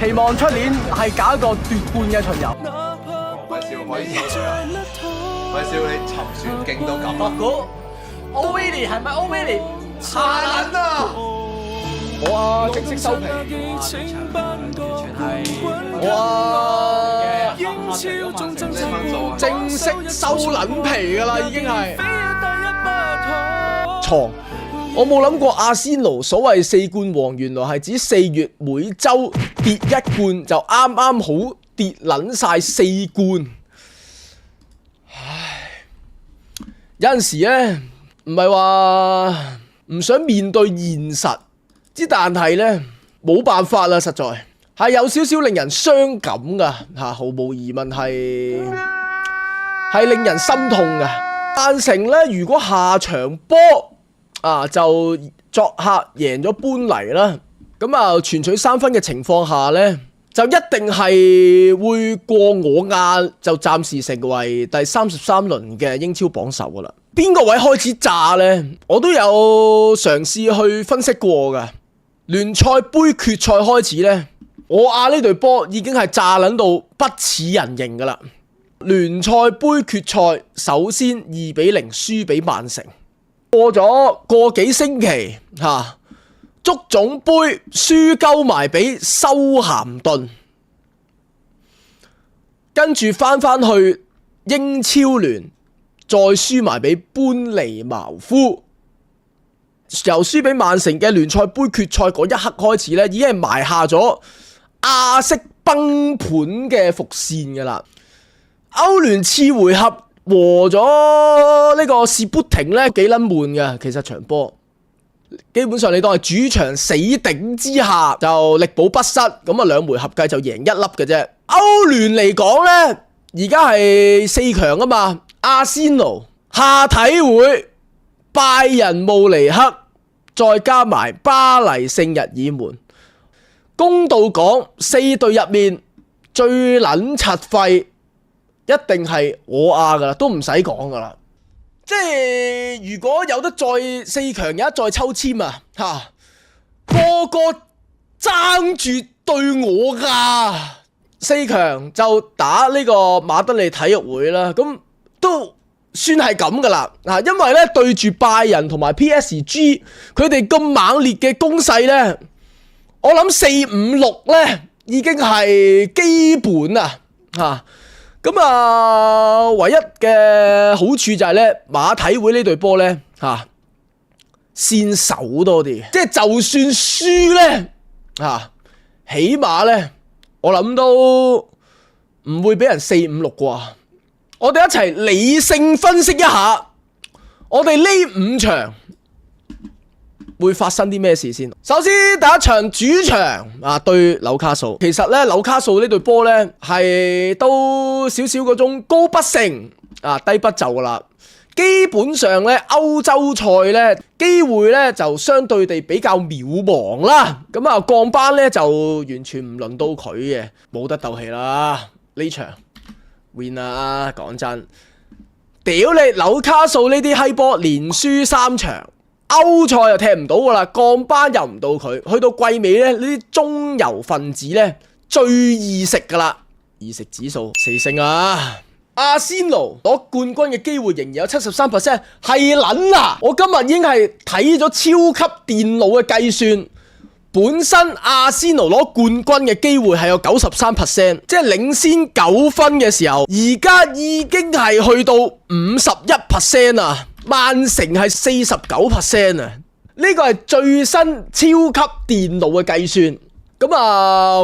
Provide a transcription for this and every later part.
期望出年係搞一個奪冠嘅巡遊。咪笑你沉船勁到咁啊！估 Ovilly 係咪 Ovilly？下撚啊！我正式收皮。正式收撚皮㗎啦，已經係。錯，我冇諗過阿仙奴所謂4冠王，原來係指4月每週跌1冠，就啱啱好跌撚晒4冠。唉，有陣時咧，唔係話唔想面對現實，之但係咧冇辦法啦，實在係有少少令人傷感噶吓，毫無疑問係令人心痛噶。曼城咧，如果下場波就作客贏咗搬嚟啦，咁全取3分嘅情況下咧，就一定係會過我亞，就暫時成為第33輪嘅英超榜首噶啦。邊個位開始炸呢？我都有嘗試去分析過噶。聯賽杯決賽開始呢，我亞呢隊波已經係炸撚到不似人形噶啦。聯賽杯決賽首先2-0輸俾曼城，過咗個幾星期足總杯輸鳩埋俾修咸頓，跟住翻去英超聯再輸埋俾般尼茅夫，由輸俾曼城嘅聯賽杯決賽嗰一刻開始咧，已經係埋下咗亞式崩盤嘅伏線噶啦。歐聯次回合和咗呢個士砵亭咧，幾撚悶嘅，其實場波。基本上你當係主場死頂之下就力保不失，咁2回合計就贏1粒嘅啫。歐聯嚟講呢，而家係4強啊嘛，阿仙奴、下體會、拜仁慕尼黑，再加埋巴黎聖日耳門。公道講，4隊入面最撚柒廢一定係我亞噶啦，都唔使講噶啦。即係如果有得再4強有得再抽籤個個爭住對我㗎，4強就打呢個馬德里體育會啦，咁都算係咁㗎啦。因為咧對住拜仁同埋 PSG， 佢哋咁猛烈嘅攻勢咧，我諗4、5、6咧已經係基本咁唯一嘅好處就係咧，馬體會呢隊波咧先手多啲，即係就算輸咧起碼咧我諗都唔會俾人4、5、6啩。我哋一齊理性分析一下，我哋呢5場會發生啲咩事先？首先第一場主場對紐卡素，其實咧紐卡素呢隊波咧係都少少嗰種高不成低不就噶啦。基本上咧歐洲賽咧機會咧就相對地比較渺茫啦。咁降班咧就完全唔輪到佢嘅，冇得鬥氣啦呢場 win 啦。講真，屌你紐卡素呢啲閪波連輸3場。歐賽又踢唔到噶啦，降班又唔到佢，去到季尾咧呢啲中游分子咧最易食噶啦，易食指數4勝啊！阿仙奴攞冠軍嘅機會仍然有 73%， 係撚啊！我今日已經係睇咗超級電腦嘅計算，本身阿仙奴攞冠軍嘅機會係有 93%， 即係領先9分嘅時候，而家已經係去到 51% 啊！曼城係 49% 啊！呢個係最新超級電腦嘅計算。咁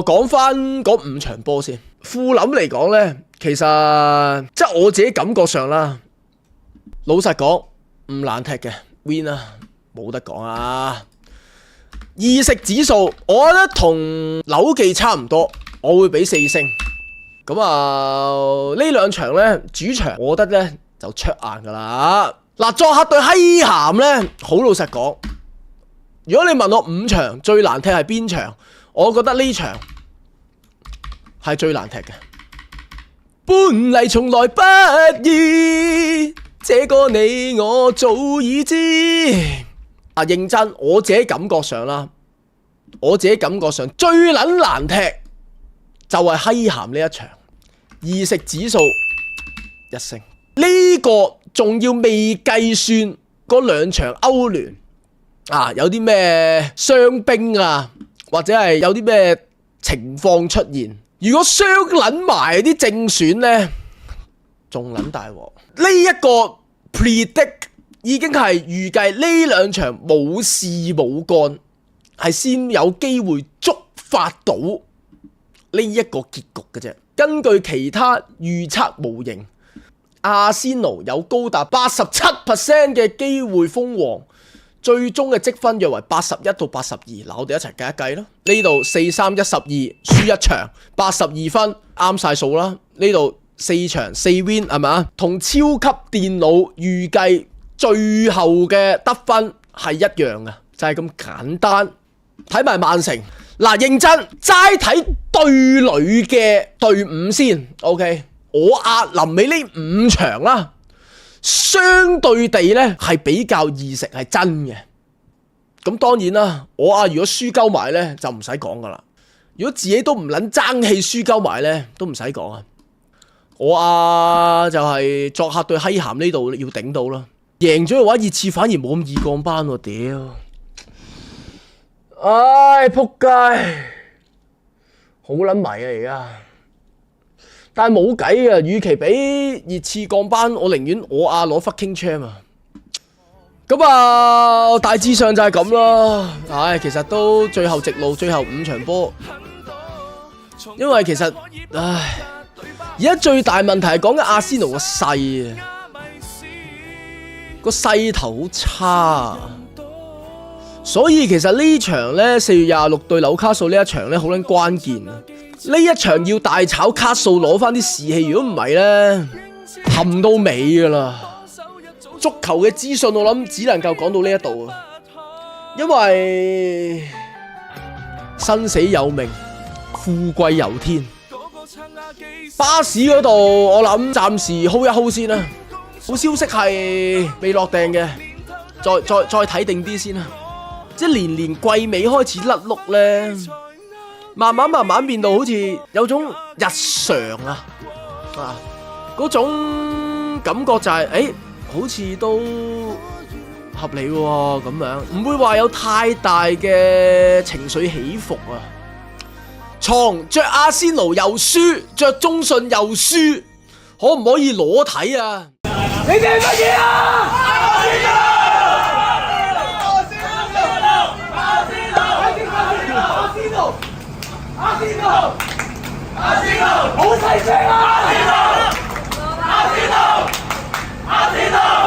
講翻嗰5場波先。富林嚟講呢，其實即係我自己感覺上啦，老實講唔難踢嘅 win 啊，冇得講啊。易食指數我覺得同紐記差唔多，我會俾4星。咁呢2場呢，主場我覺得呢就出硬噶啦。作客對希咸呢，好老實講，如果你問我5場最難踢係邊場，我覺得呢場係最難踢嘅。本嚟從來不易，這個你我早已知。認真，我自己感覺上啦，最撚難踢就係閪咸呢一場，2食指數1勝。呢個仲要未計算嗰2場歐聯啊，有啲咩傷兵啊，或者係有啲咩情況出現。如果雙撚埋啲正選呢，仲撚大鑊。呢一個 predict 已經係預計呢2場冇事冇幹，係先有機會觸發到呢一個結局嘅啫。根據其他預測模型，阿仙奴有高達87% 嘅機會封王，最終嘅積分約為81到82。嗱，我哋一齊計一計咯。呢度4-3-12輸一場82分，啱晒數啦。呢度4場4 win 係咪啊？同超級電腦預計最後嘅得分係一樣嘅，就係咁簡單。睇埋曼城，嗱，認真齋睇對壘嘅隊伍先 ，OK。我臨尾呢5場啦，相對地呢係比較易食，係真嘅。咁當然啦，我如果輸鳩埋呢，就唔使講噶啦。如果自己都唔撚爭氣輸鳩埋呢，都唔使講啊。我就係作客對閪咸呢度要頂到啦。贏咗嘅話，熱刺反而冇咁易降班喎，屌！唉，仆街，好撚迷啊而家。但係冇計啊，與其俾熱刺降班，我寧願我攞 fucking champ 啊！咁大致上就係咁啦。唉，其實都最後直路，最後5場波。因為其實而家最大問題係講緊阿仙奴個勢啊，個勢頭好差。所以其實呢場呢，4月26對紐卡素呢一場呢，好撚關鍵啊！呢一場要大炒卡數攞翻啲士氣，如果唔係呢，冚到尾噶啦。足球嘅資訊我諗只能夠講到呢一度啊，因為生死有命，富貴由天。巴士嗰度我諗暫時 hold 一 hold 先啦，好消息係未落定嘅，再睇定啲先啦。即係年季尾開始甩碌呢，慢慢變到好似有種日常嗰種感覺就係好似都合理喎咁樣，唔會話有太大嘅情緒起伏啊。床着阿仙奴又輸，着中信又輸，可唔可以裸體啊？你哋乜嘢啊？阿仙奴，好細聲啊！